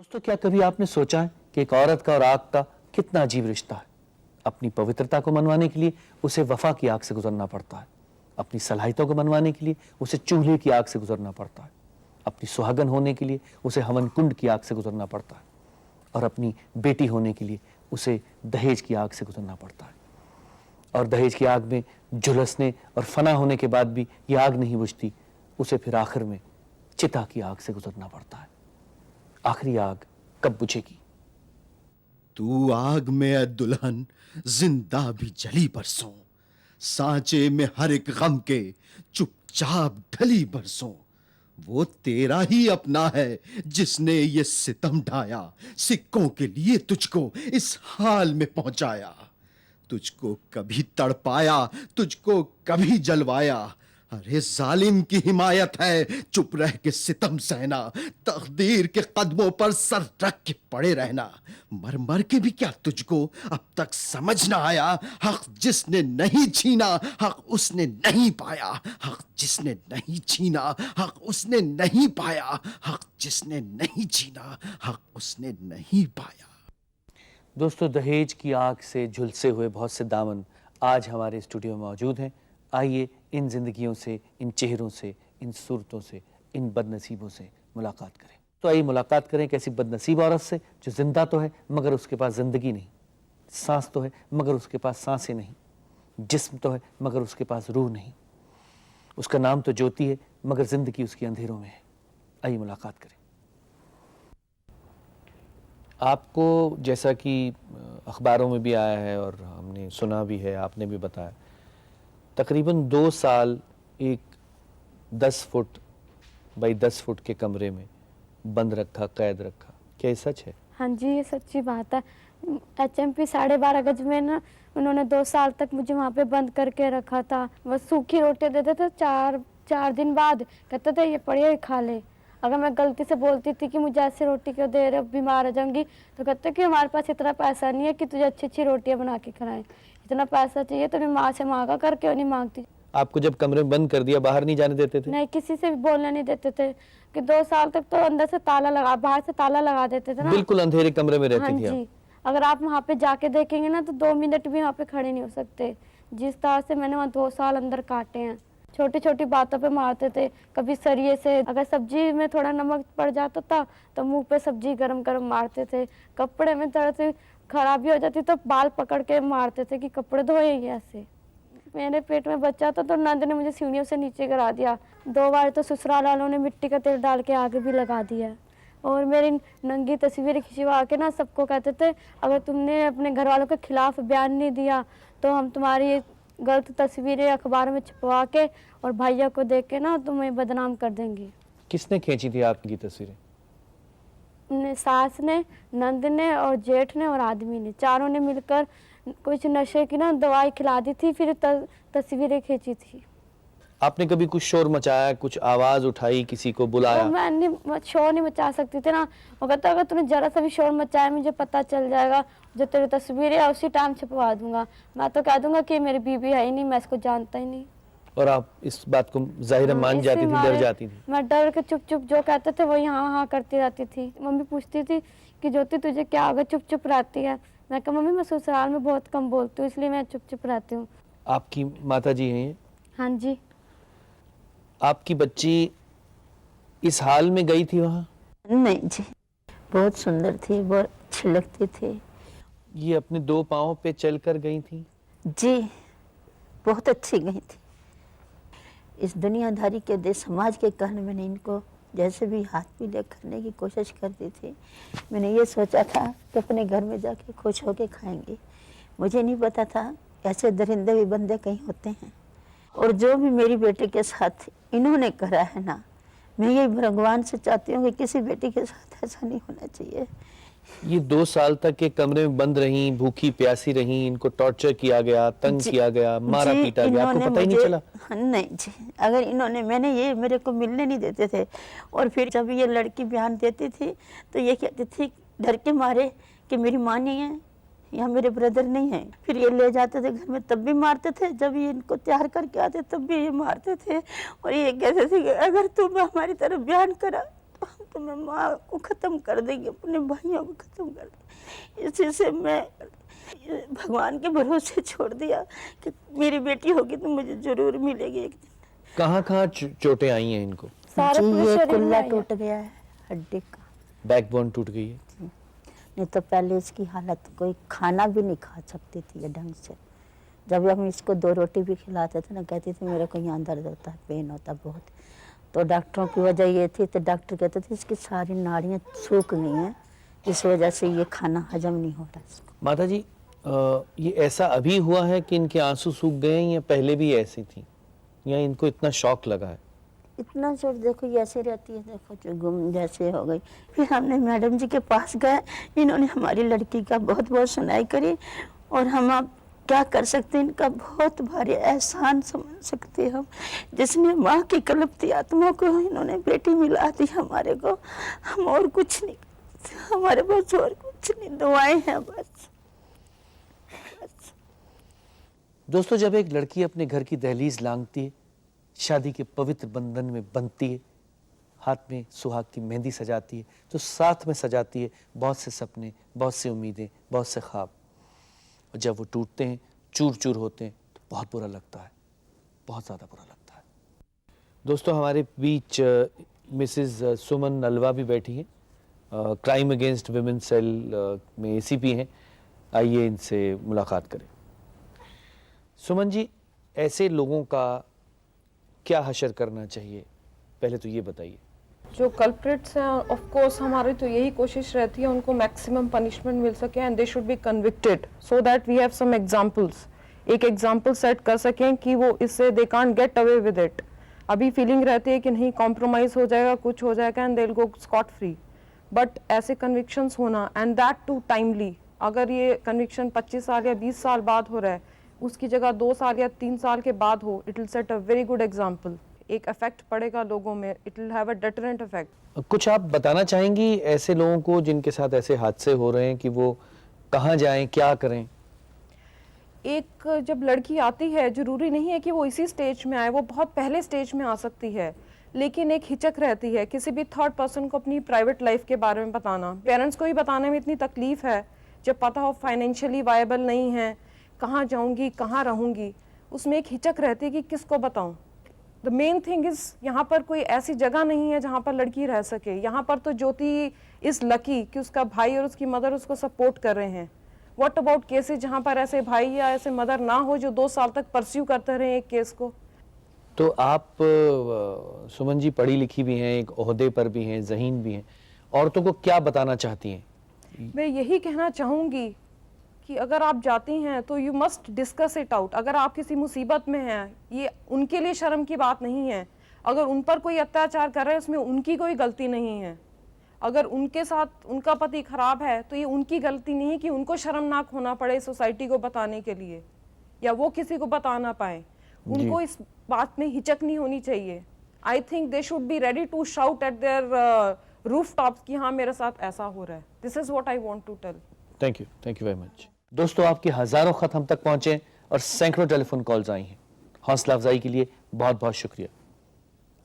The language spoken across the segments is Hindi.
दोस्तों, क्या कभी आपने सोचा है कि एक औरत का और आग का कितना अजीब रिश्ता है। अपनी पवित्रता को मनवाने के लिए उसे वफा की आग से गुजरना पड़ता है। अपनी सलाहियतों को मनवाने के लिए उसे चूल्हे की आग से गुजरना पड़ता है। अपनी सुहागन होने के लिए उसे हवन कुंड की आग से गुजरना पड़ता है। और अपनी बेटी होने के लिए उसे दहेज की आग से गुजरना पड़ता है। और दहेज की आग में झुलसने और फना होने के बाद भी ये आग नहीं बुझती, उसे फिर आखिर में चिता की आग से गुजरना पड़ता है। आखिरी आग कब बुझेगी? तू आग में है दुल्हन, जिंदा भी जली बरसों, सांचे में हर एक गम के चुपचाप ढली बरसों। वो तेरा ही अपना है जिसने ये सितम ढाया, सिक्कों के लिए तुझको इस हाल में पहुंचाया। तुझको कभी तड़पाया, तुझको कभी जलवाया। अरे जालिम की हिमायत है चुप रह के सितम सहना, तकदीर के कदमों पर सर रख के पड़े रहना। मर मर के भी क्या तुझको अब तक समझ ना आया, हक जिसने नहीं छीना हक उसने नहीं पाया। हक जिसने नहीं छीना हक उसने नहीं पाया। हक जिसने नहीं छीना हक उसने नहीं पाया। दोस्तों, दहेज की आग से झुलसे हुए बहुत से दामन आज हमारे स्टूडियो में मौजूद हैं। आइए इन जिंदगियों से, इन चेहरों से, इन सूरतों से, इन बदनसीबों से मुलाकात करें। तो आइए मुलाकात करें एक ऐसी बदनसीब औरत से जो जिंदा तो है मगर उसके पास जिंदगी नहीं, सांस तो है मगर उसके पास सांसें नहीं, जिस्म तो है मगर उसके पास रूह नहीं। उसका नाम तो ज्योति है मगर जिंदगी उसकी अंधेरों में है। आइए मुलाकात करें। आपको जैसा कि अखबारों में भी आया है और हमने सुना भी है, आपने भी बताया, तकरीबन 2 साल एक 10 फुट बाई 10 फुट के कमरे में बंद रखा, कैद रखा। क्या ये सच है? हाँ जी, ये सच्ची बात है। HMP 12.5 गज में ना उन्होंने 2 साल तक मुझे वहाँ पे बंद करके रखा था। बस सूखी रोटी देते थे, चार दिन बाद कहते थे ये पढ़िए खा ले। अगर मैं गलती से बोलती थी कि मुझे ऐसी रोटी क्यों दे रहे हो, बीमार हो जाऊंगी, तो कहते कि हमारे पास इतना पैसा नहीं है कि तुझे अच्छी अच्छी रोटियां बना के खिलाएं। इतना पैसा चाहिए तो मैं माँ से मांगा कर क्यों नहीं मांगती। आपको जब कमरे में बंद कर दिया, बाहर नहीं जाने देते थे? नहीं, किसी से भी बोलने नहीं देते थे कि 2 साल तक तो अंदर से ताला लगा, बाहर से ताला लगा देते थे ना। बिल्कुल अंधेरे कमरे में रहती हाँ थी जी, आप? अगर आप वहाँ पे जाके देखेंगे ना तो 2 मिनट भी वहाँ पे खड़े नहीं हो सकते। जिस तरह से मैंने वहाँ 2 साल अंदर काटे हैं। छोटी छोटी बातों पे मारते थे, कभी सरिये से, अगर सब्जी में थोड़ा नमक पड़ जाता था तो मुंह पे सब्जी गरम गरम मारते थे। कपड़े में थोड़ा सी खराबी हो जाती तो बाल पकड़ के मारते थे कि कपड़े धोए ही ऐसे। मेरे पेट में बच्चा था तो नंद ने मुझे सीढ़ियों से नीचे गिरा दिया। 2 बार तो ससुराल वालों ने मिट्टी का तेल डाल के आग भी लगा दिया। और मेरी नंगी तस्वीरें खिंचवा के ना सबको कहते थे अगर तुमने अपने घर वालों के खिलाफ बयान नहीं दिया तो हम तुम्हारी गलत तस्वीरें अखबार में छपवा के और भैया को देख के ना तुम्हें बदनाम कर देंगे। किसने खींची थी आपकी तस्वीरें? सास ने, नंद ने और जेठ ने और आदमी ने, चारों ने मिलकर कुछ नशे की ना दवाई खिला दी थी, फिर तस्वीरें खींची थी। आपने कभी कुछ शोर मचाया, कुछ आवाज उठाई, किसी को बुलाया? तो मैं शोर नहीं मचा सकती थी ना। वो कहता अगर तूने जरा सा भी शोर मचाया मुझे पता चल जाएगा, जो तेरी तस्वीरें है उसी टाइम छपवा दूंगा। मैं तो कह दूंगा कि मेरी बीवी है ही नहीं, मैं इसको जानता ही नहीं। और आप इस बात को जाहिर मान जाती थी, डर जाती थी? मैं डर के चुप चुप जो कहते थे वही हाँ हाँ करती रहती थी। मम्मी पूछती थी कि ज्योति तुझे क्या होगा, चुप चुप रहती है। मैं कहा मम्मी मैं ससुराल में बहुत कम बोलती हूँ इसलिए मैं चुप चुप रहती हूँ। आपकी माता जी हैं? हाँ जी। आपकी बच्ची इस हाल में गई थी वहाँ? नहीं जी, बहुत सुंदर थी, बहुत अच्छी लगती थी। ये अपने 2 पाँव पे चलकर गई थी? जी, बहुत अच्छी गई थी। इस दुनियादारी के देश समाज के कारण मैंने इनको जैसे भी हाथ पीले करने की कोशिश करती थी। मैंने ये सोचा था कि अपने घर में जाके खुश होके खाएंगे। मुझे नहीं पता था ऐसे दरिंदे भी बंदे कहीं होते हैं। और जो भी मेरी बेटी के साथ इन्होंने करा है ना, मैं ये भगवान से चाहती हूँ कि किसी बेटी के साथ ऐसा नहीं होना चाहिए। ये 2 साल तक एक कमरे में बंद रही, भूखी प्यासी रही, इनको टॉर्चर किया गया, तंग किया गया, मारा पीटा गया, आपको पता ही नहीं चला? नहीं जी, अगर इन्होंने, मैंने ये मेरे को मिलने नहीं देते थे। और फिर जब ये लड़की बयान देती थी तो ये कहती थी डर के मारे कि मेरी माँ नहीं है या मेरे ब्रदर नहीं है। फिर ये ले जाते थे घर में तब भी मारते थे, जब ये इनको तैयार करके आते तब भी ये मारते थे। और ये कहते थे कि अगर तुम हमारी तरफ बयान करा तो हम तो मैं माँ को ख़त्म कर देंगी, अपने भाइयों को ख़त्म कर देंगी। इसी से मैं भगवान के भरोसे छोड़ दिया कि मेरी बेटी होगी तो मुझे ज़रूर मिलेगी एक दिन। कहाँ कहाँ चोटें आई हैं इनको? सारे जी, पूरे ये शरीर में कुल्ला आई है। टूट गया है हड्डी का। बैकबोन टूट गई है। नहीं तो पहले इसकी हालत, कोई खाना भी नहीं खा सकती थी ये ढंग से। जब हम इसको 2 रोटी भी खिलाते थे ना, कहती थी मेरे को यहाँ दर्द होता है, पेन होता है बहुत। तो डॉक्टरों की वजह ये थी, तो डॉक्टर कहते थे इसकी सारी नाड़ियाँ सूख गई हैं, इस वजह से ये खाना हजम नहीं हो रहा इसको। माता जी, ये ऐसा अभी हुआ है कि इनके आंसू सूख गए हैं या पहले भी ऐसी थी, या इनको इतना शॉक लगा है? इतना जोर, देखो ये ऐसे रहती है, देखो जो गुम जैसे हो गई। फिर हमने मैडम जी के पास गए, इन्होंने हमारी लड़की का बहुत बहुत सुनाई करी, और हम अब क्या कर सकते हैं, इनका बहुत भारी एहसान समझ सकते हैं हम, जिसने माँ की कलपती आत्मा को इन्होंने बेटी मिला दी हमारे को। हम और कुछ नहीं, हमारे पास और कुछ नहीं, दुआएं हैं बस। दोस्तों, जब एक लड़की अपने घर की दहलीज लांघती है, शादी के पवित्र बंधन में बंधती है, हाथ में सुहाग की मेहंदी सजाती है, तो साथ में सजाती है बहुत से सपने, बहुत सी उम्मीदें, बहुत से ख्वाब। और जब वो टूटते हैं, चूर चूर होते हैं, तो बहुत बुरा लगता है, बहुत ज़्यादा बुरा लगता है। दोस्तों, हमारे बीच मिसेस सुमन नलवा भी बैठी हैं, क्राइम अगेंस्ट विमेन सेल में ACP हैं। आइए इनसे मुलाकात करें। सुमन जी, ऐसे लोगों का क्या हशर करना चाहिए, पहले तो ये बताइए। जो कल्प्रिट्स हैं, ऑफ कोर्स हमारी तो यही कोशिश रहती है उनको मैक्सिमम पनिशमेंट मिल सके and they should be convicted, so that we have some examples. एक एग्जांपल सेट कर सकें कि वो इससे they can't get away with it. अभी फीलिंग रहती है कि नहीं कॉम्प्रोमाइज हो जाएगा, कुछ हो जाएगा and they will go Scott free, but ऐसे कन्विक्शंस होना एंड दैट टू टाइमली। अगर ये कन्विक्शन 25 साल या 20 साल बाद हो रहा है, उसकी जगह 2 साल या 3 साल के बाद हो, it will set a very good example. एक इफेक्ट पड़ेगा लोगों में, it will have a deterrent effect. कुछ आप बताना चाहेंगी ऐसे लोगों को जिनके साथ ऐसे हादसे हो रहे हैं कि वो कहाँ जाएं, क्या करें? एक जब लड़की आती है, जरूरी नहीं है कि वो इसी स्टेज में आए, वो बहुत पहले स्टेज में आ सकती है, लेकिन एक हिचक रहती है किसी भी थर्ड पर्सन को अपनी प्राइवेट लाइफ के बारे में बताना। पेरेंट्स को ही बताने में इतनी तकलीफ है, जब पता हो फाइनेंशियली वायबल नहीं है, कहाँ जाऊंगी, कहाँ रहूंगी, उसमें एक हिचक रहती है कि किसको बताऊं। द मेन थिंग इज, यहाँ पर कोई ऐसी जगह नहीं है जहाँ पर लड़की रह सके। यहाँ पर तो ज्योति इज लकी कि उसका भाई और उसकी मदर उसको सपोर्ट कर रहे हैं। व्हाट अबाउट केसेस जहाँ पर ऐसे भाई या ऐसे मदर ना हो जो 2 साल तक परस्यू करते रहे एक केस को? तो आप सुमन जी पढ़ी लिखी भी हैं, एक ओहदे पर भी हैं, ज़हीन भी हैं, औरतों को क्या बताना चाहती हैं? मैं यही कहना चाहूँगी कि अगर आप जाती हैं तो you must discuss it out. अगर आप किसी मुसीबत में हैं, ये उनके लिए शर्म की बात नहीं है। अगर उन पर कोई अत्याचार कर रहे हैं, उसमें उनकी कोई गलती नहीं है। अगर उनके साथ उनका पति खराब है तो ये उनकी गलती नहीं है कि उनको शर्मनाक होना पड़े सोसाइटी को बताने के लिए, या वो किसी को बता ना पाए। उनको इस बात में हिचक नहीं होनी चाहिए। I think they should be ready to shout at their roof tops कि हाँ मेरे साथ ऐसा हो रहा है। This is what I want to tell. Thank you very much. दोस्तों, आपके हजारों खत हम तक पहुंचे और सैकड़ों टेलीफोन कॉल्स आई हैं। हौसला अफजाई के लिए बहुत बहुत शुक्रिया।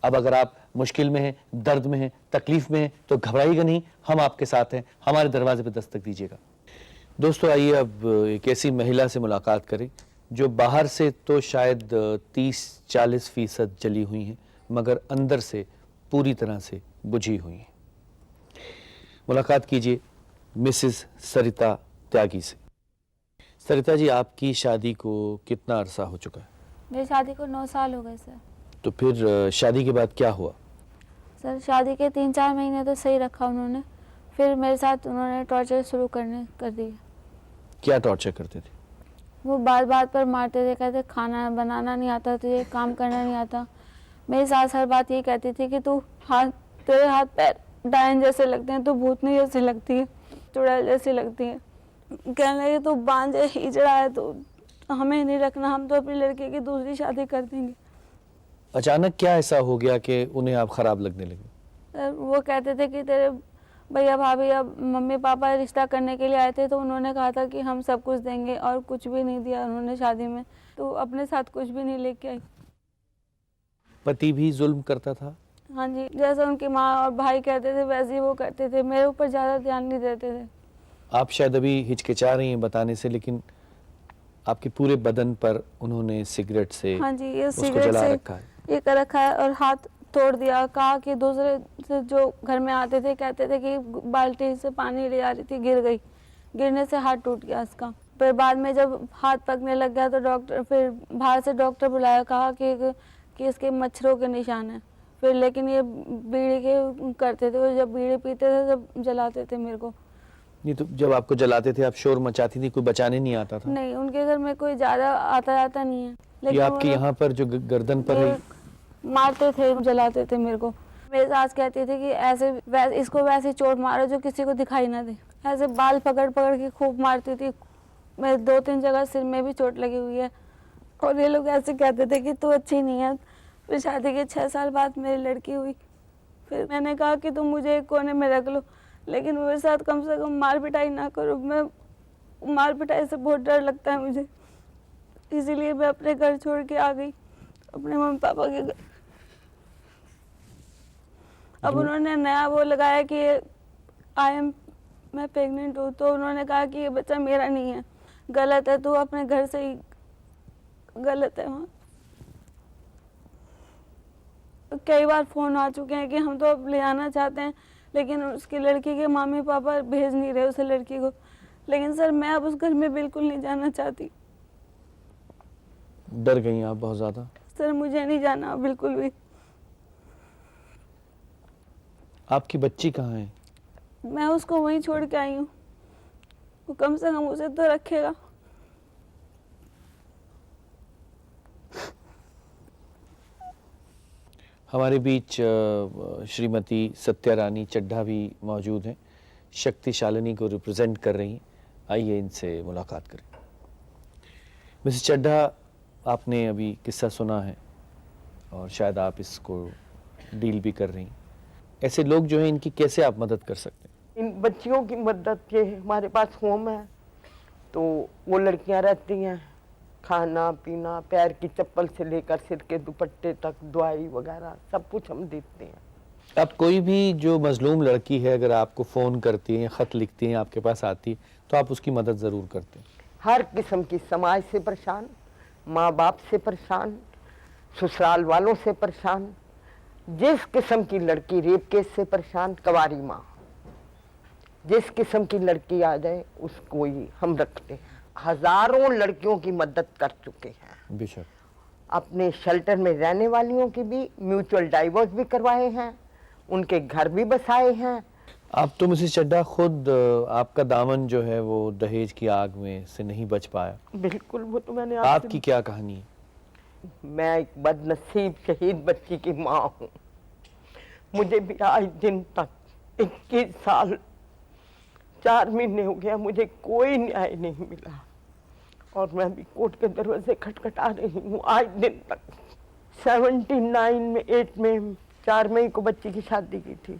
अब अगर आप मुश्किल में हैं, दर्द में हैं, तकलीफ में हैं, तो घबराइएगा नहीं, हम आपके साथ हैं। हमारे दरवाजे पर दस्तक दीजिएगा। दोस्तों, आइए अब एक ऐसी महिला से मुलाकात करें जो बाहर से तो शायद 30-40% जली हुई हैं, मगर अंदर से पूरी तरह से बुझी हुई हैं। मुलाकात कीजिए मिसेस सरिता त्यागी से। सरिता जी, आपकी शादी को कितना अरसा हो चुका है? मेरी शादी को 9 साल हो गए सर। तो फिर शादी के बाद क्या हुआ? सर शादी के 3-4 महीने तो सही रखा उन्होंने, फिर मेरे साथ उन्होंने टॉर्चर शुरू कर दिया। क्या टॉर्चर करते थे? वो बात बात पर मारते थे, कहते खाना बनाना नहीं आता तुझे, काम करना नहीं आता। मेरी सास हर बात यही कहती थी कि तेरे हाथ पैर डायन जैसे लगते हैं, तू भूतनी जैसी लगती है, चुड़ैल जैसी लगती है। कहने लगे तू बांझ है, हिजड़ा है, तो हमें नहीं रखना, हम तो अपनी लड़की की दूसरी शादी कर देंगे। अचानक क्या ऐसा हो गया कि उन्हें आप खराब लगने लगे? वो कहते थे कि तेरे भैया भाभी अब मम्मी पापा रिश्ता करने के लिए आए थे, तो उन्होंने कहा था कि हम सब कुछ देंगे, और कुछ भी नहीं दिया उन्होंने शादी में, तो अपने साथ कुछ भी नहीं लेके आई। पति भी जुल्म करता था? हाँ जी, जैसे उनकी माँ और भाई कहते थे वैसे ही वो करते थे, मेरे ऊपर ज़्यादा ध्यान नहीं देते थे। आप शायद अभी हिचकिचा रही हैं बताने से, लेकिन आपके पूरे बदन पर उन्होंने सिगरेट से हाँ जी, ये उसको सिगरेट जला से रखा है। ये कर रखा है और हाथ तोड़ दिया। कहा कि दूसरे से जो घर में आते थे कहते थे कि बाल्टी से पानी ले आ रही थी, गिर गई, गिरने से हाथ टूट गया इसका। फिर बाद में जब हाथ पकने लग गया तो डॉक्टर, फिर बाहर से डॉक्टर बुलाया, कहा कि इसके मच्छरों के निशान हैं। फिर लेकिन ये बीड़ी के करते थे, जब बीड़ी पीते थे तब जलाते थे मेरे को। नहीं तो जब आपको जलाते थे आप शोर मचाती थी, कोई बचाने नहीं आता था? नहीं, उनके घर में कोई ज़्यादा आता जाता नहीं है। ये आपके वो यहाँ पर जो गर्दन पर है, मारते थे, जलाते थे मेरे को। मेरी सास कहती थी कि ऐसे वैसे इसको वैसे चोट मारो जो किसी को दिखाई ना दे। ऐसे बाल पकड़ पकड़ के खूब मारती थी। मेरे 2-3 जगह सिर में भी चोट लगी हुई है। और ये लोग ऐसे कहते थे कि तू अच्छी नहीं है। फिर शादी के 6 साल बाद मेरी लड़की हुई। फिर मैंने कहा कि तुम मुझे एक कोने में रख लो, लेकिन मेरे साथ कम से कम मार पिटाई ना करो। मैं मार पिटाई से बहुत डर लगता है मुझे, इसीलिए मैं अपने घर छोड़ के आ गई, अपने मम्मी पापा के घर। अब उन्होंने नया वो लगाया कि मैं प्रेग्नेंट हूँ, तो उन्होंने कहा कि ये बच्चा मेरा नहीं है, गलत है, तू अपने घर से ही, गलत है। वहाँ कई बार फोन आ चुके हैं कि हम तो अब ले आना चाहते हैं, लेकिन उसकी लड़की के मम्मी पापा भेज नहीं रहे उसे लड़की को। लेकिन सर मैं अब उस घर में बिल्कुल नहीं जाना चाहती। डर गई आप बहुत ज्यादा? सर मुझे नहीं जाना बिल्कुल भी। आपकी बच्ची कहाँ है? मैं उसको वहीं छोड़ के आई हूँ, वो कम से कम उसे तो रखेगा। हमारे बीच श्रीमती सत्या रानी चड्ढा भी मौजूद हैं, शक्तिशालिनी को रिप्रेजेंट कर रही हैं। आइए इनसे मुलाकात करें। मिसेस चड्ढा, आपने अभी किस्सा सुना है और शायद आप इसको डील भी कर रही हैं। ऐसे लोग जो हैं, इनकी कैसे आप मदद कर सकते हैं? इन बच्चियों की मदद के हमारे पास होम है, तो वो लड़कियां रहती हैं, खाना पीना, पैर की चप्पल से लेकर सिर के दुपट्टे तक, दवाई वगैरह सब कुछ हम देते हैं। अब कोई भी जो मजलूम लड़की है अगर आपको फ़ोन करती है या ख़त लिखती है, आपके पास आती है, तो आप उसकी मदद ज़रूर करते हैं? हर किस्म की, समाज से परेशान, माँ बाप से परेशान, ससुराल वालों से परेशान, जिस किस्म की लड़की, रेप केस से परेशान, कवारी माँ, जिस किस्म की लड़की आ जाए उसको ही हम रखते हैं। हजारों लड़कियों की मदद कर चुके हैं। बेशक। अपने शेल्टर में रहने वालियों की भी, म्यूचुअल डाइवोर्स भी करवाए हैं, उनके घर भी बसाए हैं। आप तो मिसेस चड्ढा खुद, आपका दामन जो है वो दहेज की आग में से नहीं बच पाया। बिल्कुल, वो तो मैंने आपकी क्या कहानी है? मैं एक बदनसीब शहीद बच्ची की माँ हूँ। मुझे भी आज दिन तक 21 साल 4 महीने हो गया, मुझे कोई न्याय नहीं मिला और मैं भी कोर्ट के दरवाजे खटखटा रही हूँ आज दिन तक। 79 में 8 में 4 मई को बच्ची की शादी की थी।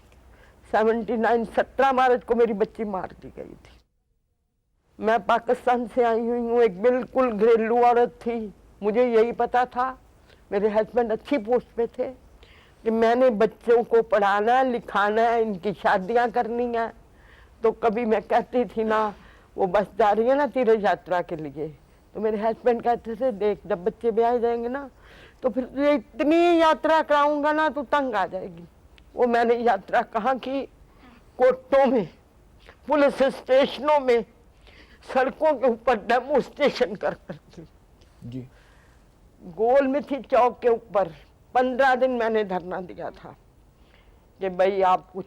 17 मार्च को मेरी बच्ची मार दी गई थी। मैं पाकिस्तान से आई हुई हूँ, एक बिल्कुल घरेलू औरत थी। मुझे यही पता था, मेरे हस्बैंड अच्छी पोस्ट पे थे, कि मैंने बच्चों को पढ़ाना लिखाना है, इनकी शादियां करनी है। तो कभी मैं कहती थी ना, वो बस जा रही है ना तीर्थ यात्रा के लिए, तो मेरे हस्बैंड कहते थे देख जब बच्चे ब्याह जाएंगे ना तो फिर तुझे इतनी यात्रा कराऊंगा ना तू तंग आ जाएगी। वो मैंने यात्रा कहाँ की, कोर्टों में, पुलिस स्टेशनों में, सड़कों के ऊपर डेमोस्ट्रेशन कर करके जी। गोल में थी चौक के ऊपर 15 दिन मैंने धरना दिया था कि भाई आप कुछ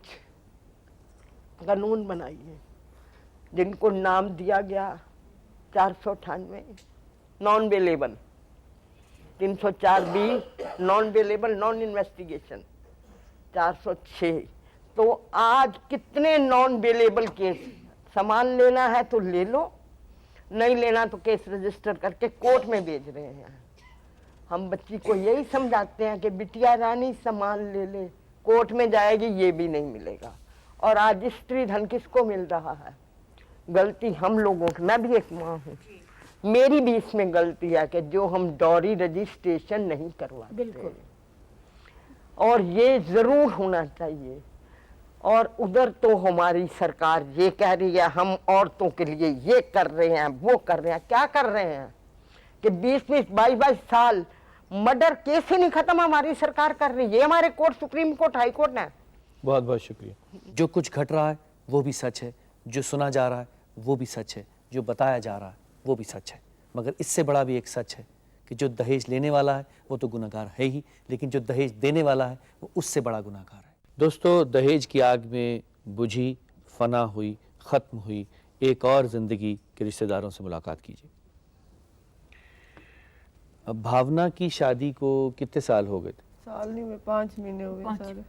कानून बनाइए। जिनको नाम दिया गया 498 non bailable, 304B non bailable non investigation, 406। तो आज कितने नॉन बेलेबल केस, सामान लेना है तो ले लो, नहीं लेना तो केस रजिस्टर करके कोर्ट में भेज रहे हैं। हम बच्ची को यही समझाते हैं कि बिटिया रानी सामान ले ले, कोर्ट में जाएगी ये भी नहीं मिलेगा। और आज स्त्री धन किसको मिल रहा है? गलती हम लोगों की। मैं भी एक माँ हूँ, मेरी भी इसमें गलती है कि जो हम डॉरी रजिस्ट्रेशन नहीं करवाते। बिल्कुल। और ये जरूर होना चाहिए। और उधर तो हमारी सरकार ये कह रही है हम औरतों के लिए ये कर रहे हैं वो कर रहे हैं। क्या कर रहे हैं कि 20-20 22-22 साल मर्डर केस ही नहीं खत्म हमारी सरकार कर रही है। ये हमारे court, supreme court, high court है। बहुत बहुत शुक्रिया। जो कुछ घट रहा है वो भी सच है, जो सुना जा रहा है वो भी सच है, जो बताया जा रहा है वो भी सच है। मगर इससे बड़ा भी एक सच है कि जो दहेज लेने वाला है वो तो गुनहगार है ही, लेकिन जो दहेज देने वाला है वो उससे बड़ा गुनहगार है। दोस्तों, दहेज की आग में बुझी, फना हुई, ख़त्म हुई एक और ज़िंदगी के रिश्तेदारों से मुलाकात कीजिए। अब भावना की शादी को कितने साल हो गए थे? साल नहीं हुए, 5 महीने हो गए सारे।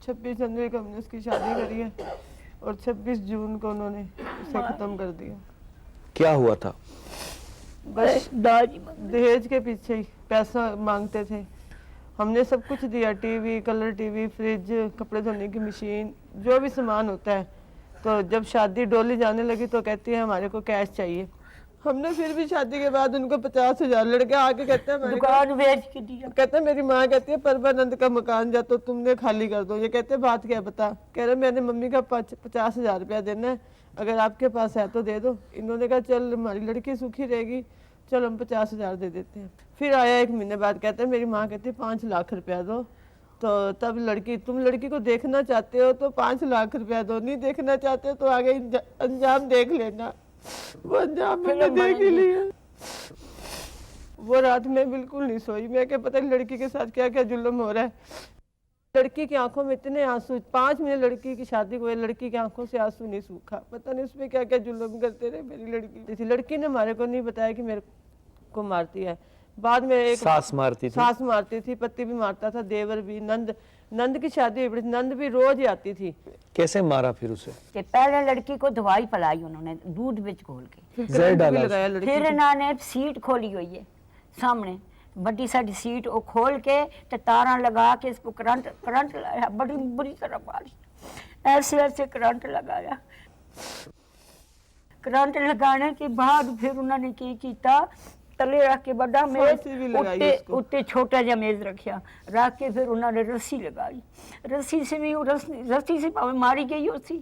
26 जनवरी को हमने उसकी शादी करी है और 26 जून को उन्होंने उसे ख़त्म कर दिया। क्या हुआ था? बस दहेज के पीछे ही पैसा मांगते थे। हमने सब कुछ दिया, टीवी, कलर टीवी, फ्रिज, कपड़े धोने की मशीन, जो भी सामान होता है। तो जब शादी डोली जाने लगी तो कहती है हमारे को कैश चाहिए। हमने फिर भी शादी के बाद उनको 50,000, लड़के आके कहते हैं दुकान बेच के दिया। कहते हैं मेरी माँ कहती है परमानंद का मकान जा तो तुमने खाली कर दो। ये कहते हैं बात क्या बता, कह रहे मैंने मम्मी का 50,000 रुपया देना है, अगर आपके पास है तो दे दो। इन्होंने कहा चल हमारी लड़की सुखी रहेगी, चलो हम 50,000 दे देते हैं। फिर आया 1 महीने बाद, कहते हैं मेरी माँ कहती है 5 लाख रुपया दो। तो तब लड़की, तुम लड़की को देखना चाहते हो तो 5 लाख रुपया दो, नहीं देखना चाहते तो आगे अंजाम देख लेना। वो अंजाम मैंने देख ही लिया। वो रात में बिल्कुल नहीं सोई, मैं क्या पता नहीं लड़की के साथ क्या क्या जुल्म हो रहा है। लड़की की आंखों में इतने आंसू, 5 महीने लड़की की शादी को लड़की की आंखों से आंसू नहीं सूखा। पता नहीं उसमें क्या क्या जुल्म करते रहे। मेरी लड़की थी, लड़की ने हमारे को नहीं बताया कि मेरे को मारती है। बाद में एक सास मारती थी? सास मारती थी, पति भी मारता था, देवर भी। नंद की शादी हुई, नंद भी रोज ही आती थी। कैसे मारा फिर उसे? कि पहले लड़की को दवाई पिलाई उन्होंने दूध में घोल के, जहर डाला लगाया लड़की फिर को। इन्होंने सीट खोली हुई है सामने, बड़ी सारी सीट वो खोल के तो तारा लगा के इसको करंट लगाया, बड़ी बुरी तरह मारी, ऐसे ऐसे करंट लगाया। करंट लगाने के बाद फिर उन्होंने की कीता, तले रख के बड़ा मेज, फांसी भी लगाई उसको। उत्ते छोटा जा मेज रखा, रख के फिर उन्होंने रस्सी लगाई। रस्सी से भी रस्सी से भावे मारी गई उसी।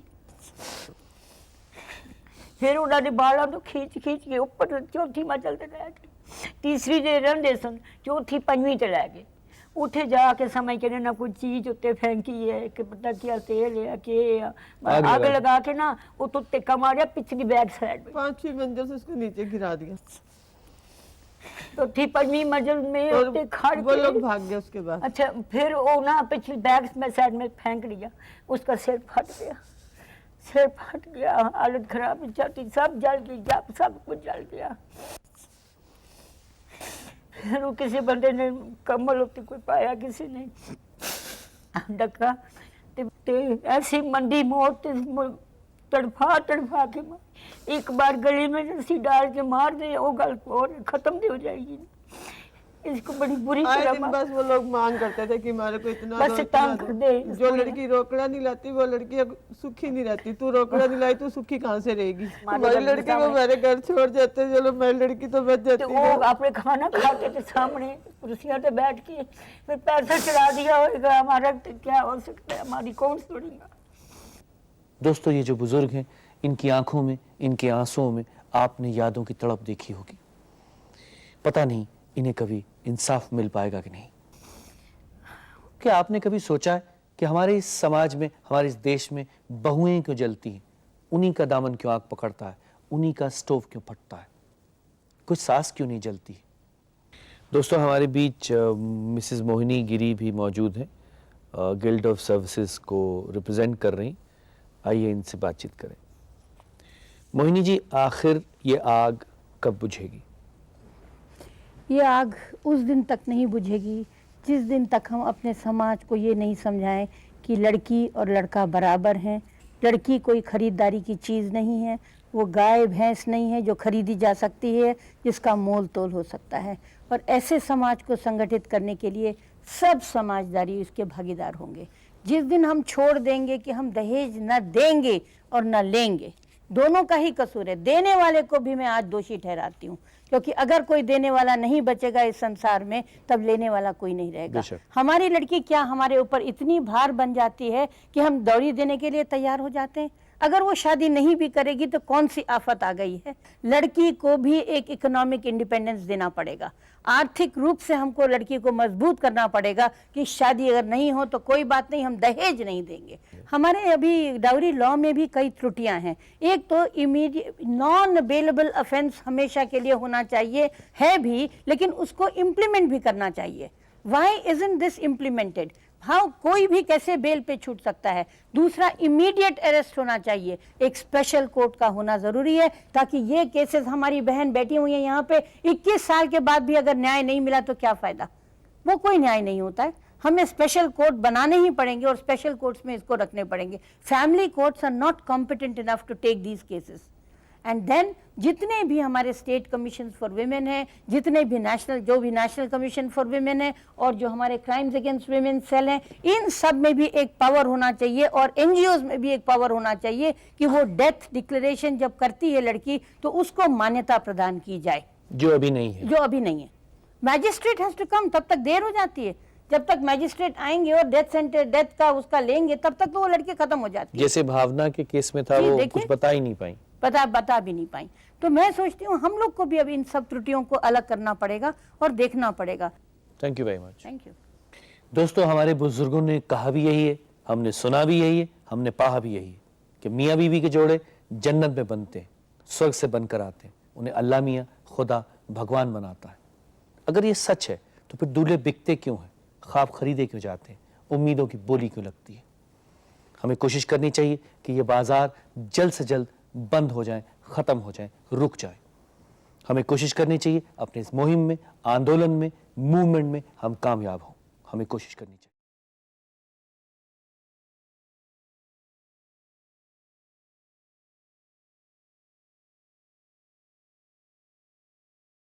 फिर उन्होंने बालों को खींच के ऊपर चौथी मंजिल ते लै गए, तीसरी जे रहिंदे सन, चौथी 5वीं ते लै गए। उठे जाके समझ के ना कोई चीज उत्ते फेंकी है कि पता क्या तेल है के आग लगा के ना वो उत्ते कमारिया पिछली बैक साइड में 5वीं मंजिल से उसको नीचे गिरा दिया। चौथी 5वीं मंजिल में और उत्ते खड़ वो लोग के। भाग गए उसके बाद। अच्छा, फिर वो ना पिछली बैक में साइड में फेंक दिया, उसका सिर फट गया, सिर फट गया, हालत खराब, छाती सब जल गई, सब कुछ जल गया। फिर वो किसी बंदे ने कम्बल उत्ते कोई पाया, किसी ने डका ते ऐसी मंदी मौत तड़फा के मार। एक बार गले में रस्सी डाल के मार दे वो गल और खत्म भी हो जाएगी। इसको बड़ी बुरी आए तरह दिन बस वो लोग मांग करते थे कि हमारे को इतना बस दो, तंग इतना कर दो। दे। जो लड़की रोकड़ा नहीं लाती वो लड़की अब सुखी नहीं रहती। तू रोकड़ा नहीं लाई तो सुखी कहाँ से रहेगी। हमारी लड़की को मेरे घर छोड़ जाते, चलो मेरी लड़की तो बच तो जाती वो है। अपने खाना खाते थे सामने कुर्सियां पे बैठ के, फिर पैसा चढ़ा दिया होगा, हमारा तो क्या हो सकता है, हमारी कौन छोड़ेगा। दोस्तों, ये जो बुजुर्ग हैं, इनकी आंखों में, इनके आंसुओं में आपने यादों की तड़प देखी होगी। पता नहीं इन्हें कभी इंसाफ मिल पाएगा कि नहीं। क्या आपने कभी सोचा है कि हमारे इस समाज में, हमारे इस देश में बहुएं क्यों जलती हैं, उन्हीं का दामन क्यों आग पकड़ता है, उन्हीं का स्टोव क्यों फटता है, कुछ सास क्यों नहीं जलती? दोस्तों, हमारे बीच मिसेस मोहिनी गिरी भी मौजूद हैं, गिल्ड ऑफ सर्विसेज को रिप्रेजेंट कर रही। आइए इनसे बातचीत करें। मोहिनी जी, आखिर ये आग कब बुझेगी? ये आग उस दिन तक नहीं बुझेगी जिस दिन तक हम अपने समाज को ये नहीं समझाएं कि लड़की और लड़का बराबर हैं। लड़की कोई खरीदारी की चीज़ नहीं है, वो गाय भैंस नहीं है जो खरीदी जा सकती है, जिसका मोल तोल हो सकता है। और ऐसे समाज को संगठित करने के लिए सब समाजदारी उसके भागीदार होंगे। जिस दिन हम छोड़ देंगे कि हम दहेज न देंगे और न लेंगे, दोनों का ही कसूर है। देने वाले को भी मैं आज दोषी ठहराती हूँ, क्योंकि अगर कोई देने वाला नहीं बचेगा इस संसार में, तब लेने वाला कोई नहीं रहेगा। बेशक। हमारी लड़की क्या हमारे ऊपर इतनी भार बन जाती है कि हम दौड़ी देने के लिए तैयार हो जाते हैं। अगर वो शादी नहीं भी करेगी तो कौन सी आफत आ गई है। लड़की को भी एक इकोनॉमिक इंडिपेंडेंस देना पड़ेगा, आर्थिक रूप से हमको लड़की को मजबूत करना पड़ेगा कि शादी अगर नहीं हो तो कोई बात नहीं, हम दहेज नहीं देंगे। हमारे अभी डाउरी लॉ में भी कई त्रुटियां हैं। एक तो इमीडिएट नॉन अवेलेबल ऑफेंस हमेशा के लिए होना चाहिए, है भी, लेकिन उसको इम्प्लीमेंट भी करना चाहिए। Why isn't this implemented? हाँ, कोई भी कैसे बेल पे छूट सकता है। दूसरा, इमीडिएट अरेस्ट होना चाहिए, एक स्पेशल कोर्ट का होना जरूरी है, ताकि ये केसेस, हमारी बहन बैठी हुई है यहाँ पे, 21 साल के बाद भी अगर न्याय नहीं मिला तो क्या फायदा, वो कोई न्याय नहीं होता है। हमें स्पेशल कोर्ट बनाने ही पड़ेंगे और स्पेशल कोर्ट्स में इसको रखने पड़ेंगे। Family courts are not competent enough to take these cases. And then जितने भी हमारे स्टेट कमीशन फॉर वीमेन है, जितने भी नेशनल कमीशन फॉर वीमेन है, और जो हमारे क्राइम्स अगेंस्ट वीमेन सेल हैं, इन सब में भी एक पावर होना चाहिए, और एनजीओज में भी एक पावर होना चाहिए कि वो डेथ डिक्लेरेशन जब करती है लड़की तो उसको मान्यता प्रदान की जाए, जो अभी नहीं है। मैजिस्ट्रेट हैज टू कम, तब तक देर हो जाती है। जब तक मैजिस्ट्रेट आएंगे और डेथ का उसका लेंगे, तब तक तो वो लड़की खत्म हो जाती है। जैसे भावना के केस में था, जी, वो देखिए, कुछ बता ही नहीं पाई, बता भी नहीं पाई। तो मैं सोचती हूँ हम लोग को भी अब इन सब त्रुटियों को अलग करना पड़ेगा और देखना पड़ेगा। Thank you very much. Thank you. दोस्तों, हमारे बुजुर्गों ने कहा भी यही है, हमने सुना भी यही है, हमने पढ़ा भी यही है कि मियाँ बीवी के जोड़े जन्नत में बनते हैं, स्वर्ग से बनकर आते हैं, उन्हें अल्लाह मियाँ, खुदा, भगवान बनाता है। अगर ये सच है तो फिर दूल्हे बिकते क्यों हैं, ख्वाब खरीदे क्यों जाते हैं, उम्मीदों की बोली क्यों लगती है? हमें कोशिश करनी चाहिए कि ये बाजार जल्द से जल्द बंद हो जाए, खत्म हो जाए, रुक जाए। हमें कोशिश करनी चाहिए अपने इस मुहिम में, आंदोलन में, मूवमेंट में हम कामयाब हों। हमें कोशिश करनी चाहिए।